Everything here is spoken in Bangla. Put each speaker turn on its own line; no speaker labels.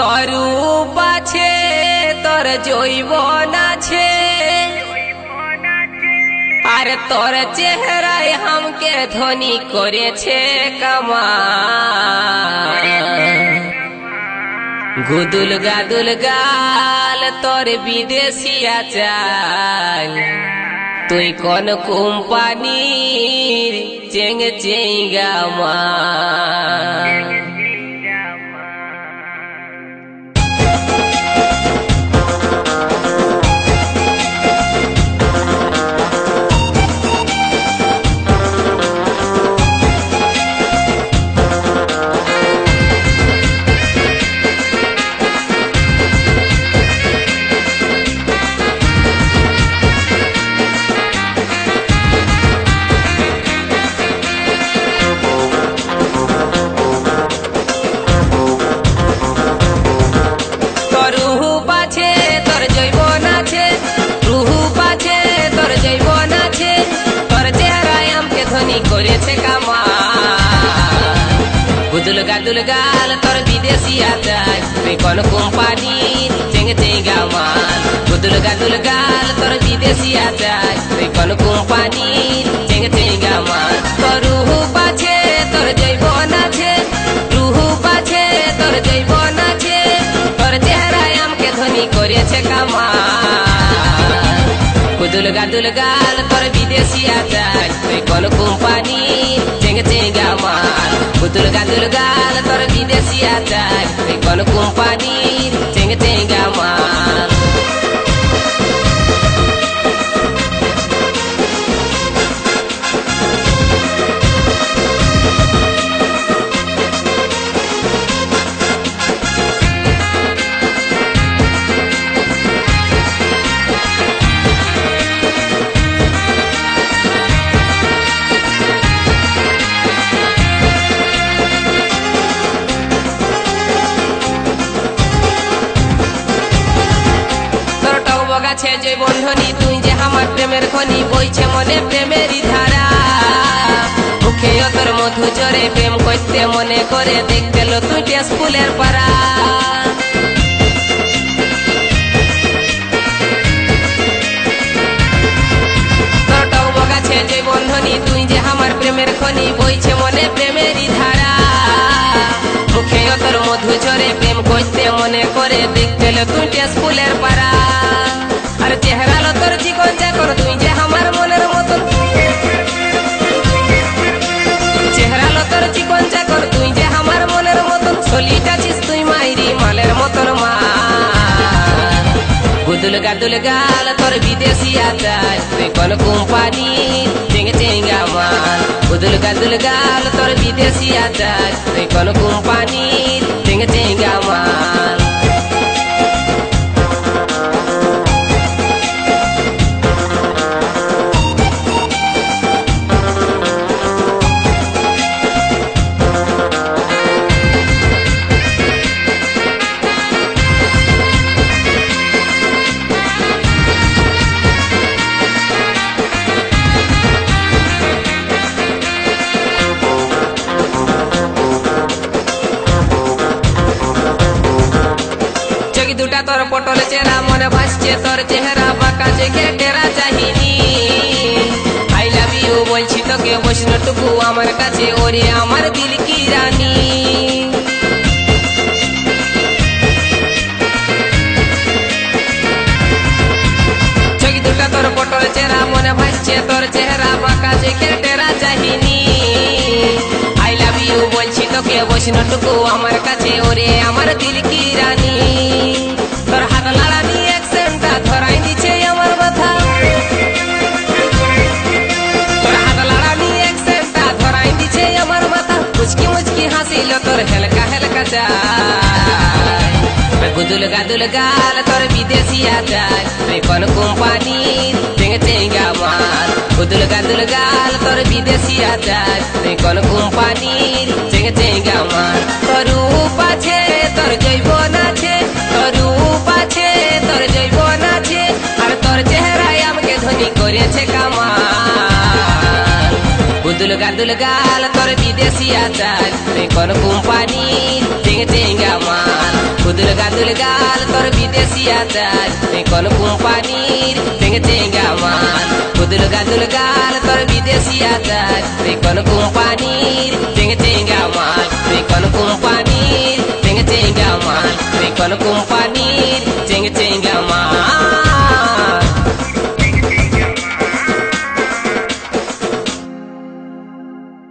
তরূপ আছে তোর জৈবন আছে আর তোর চেহারায় हमके ধনী করেছে কামাল গুদুল গাদুল গাল তোর বিদেশিয়া চাল তুই কোন কোম্পানির চেং চেঙ্গা মাল করেছে কামাল গুদুল গাদুল গাল তোর বিদেশিয়া চাই তুই কোন কোম্পানির চেঙ্গে চেঙ্গা মাল গুদুল গাদুল গাল তোর বিদেশিয়া চাই তুই কোন কোম্পানির চেঙ্গে চেঙ্গা মাল তোর রূপ আছে তোর জৈবন আছে রূপ আছে তোর জৈবন আছে তোর চেহারায় हमके ধনী করেছে কামাল গুদুল গাদুল গাল তোর বিদেশিয়া চাই তুই কোন কোম্পানির চেঙ্গে চেঙ্গা মাল গুদুল গাদুল গাল তোর বিদেশিয়া চাই তুই কোন কোম্পানির চেঙ্গে চেঙ্গা মাল আছে যে বন্ধনী তুই যে আমার প্রেমের খনি বইছে মনে প্রেমেরই ধারা মুখে তোর মধু জরে প্রেম করতে মনে করে দেখতে লো তুই স্কুলের পাড়া তোর টকবক আছে যে বন্ধনী তুই যে আমার প্রেমের খনি বইছে মনে প্রেমেরই ধারা মুখে তোর মধু জরে প্রেম করতে মনে করে দেখতে লো তুই স্কুলের পাড়া আর চেহারা লো তোর জীবন চাকর তুই যে আমার মনের মতন চেহারা লো তোর জীবন চাকর তুই যে আমার মনের মতন চলিটাছিস তুই মাইরি মালের মতন মাল গুদুল গাদুল গাল তোর বিদেশিয়া চাই তুই কোন কোম্পানি চেঙ্গে চেঙ্গা মাল গুদুল গাদুল গাল তোর বিদেশিয়া চাই তুই কোন কোম্পানি চেঙ্গে চেঙ্গা মাল দুটা তোর পটল চেরা মনে ভাসছে তোর চেহারা বাঁকা দেখে টেরা চাহিনি আই লাভ ইউ বলছি তোকে বৈষ্ণটুকু আমার কাছে ওরে আমার দিল কি রানী চোখ দুটা তোর পটল চেরা মনে ভাসছে তোর চেহারা বাঁকা দেখে টেরা চাহিনি আই লাভ ইউ বলছি তোকে বৈষ্ণটুকু আমার কাছে ওরে আমার দিল কি রানী তোর হাত লাড়ানি অ্যাকসেন্টটা ধরাই দিছে আমার মাথা তোর হাত লাড়ানি অ্যাকসেন্টটা ধরাই দিছে আমার মাথা মুচকি মুচকি হাসিল তোর হেলকা হেলকা চাই গুদুল গাদুল গাল তোর বিদেশিয়া চাই তুই কোন কোম্পানির চেঙ্গে চেঙ্গা মাল গুদুল গাদুল গাল তোর বিদেশিয়া চাই তুই কোন কোম্পানির চেঙ্গে চেঙ্গা মাল তোর রূপ আছে তোর জৈবন আছে তোর রূপ আছে তোর জৈবন আছে আর তোর চেহারায় हमके ধনী করেছে কামাল গুদুল গাদুল গাল তোর বিদেশিয়া চাই তুই কোন কোম্পানির চেঙ্গে চেঙ্গা মাল গুদুল গাল তোর বিদেশি আচার তুই কোন কোম্পানির চেঙ্গা মাল গুদুল গাল তোর বিদেশি আচার তুই কোন কোম্পানির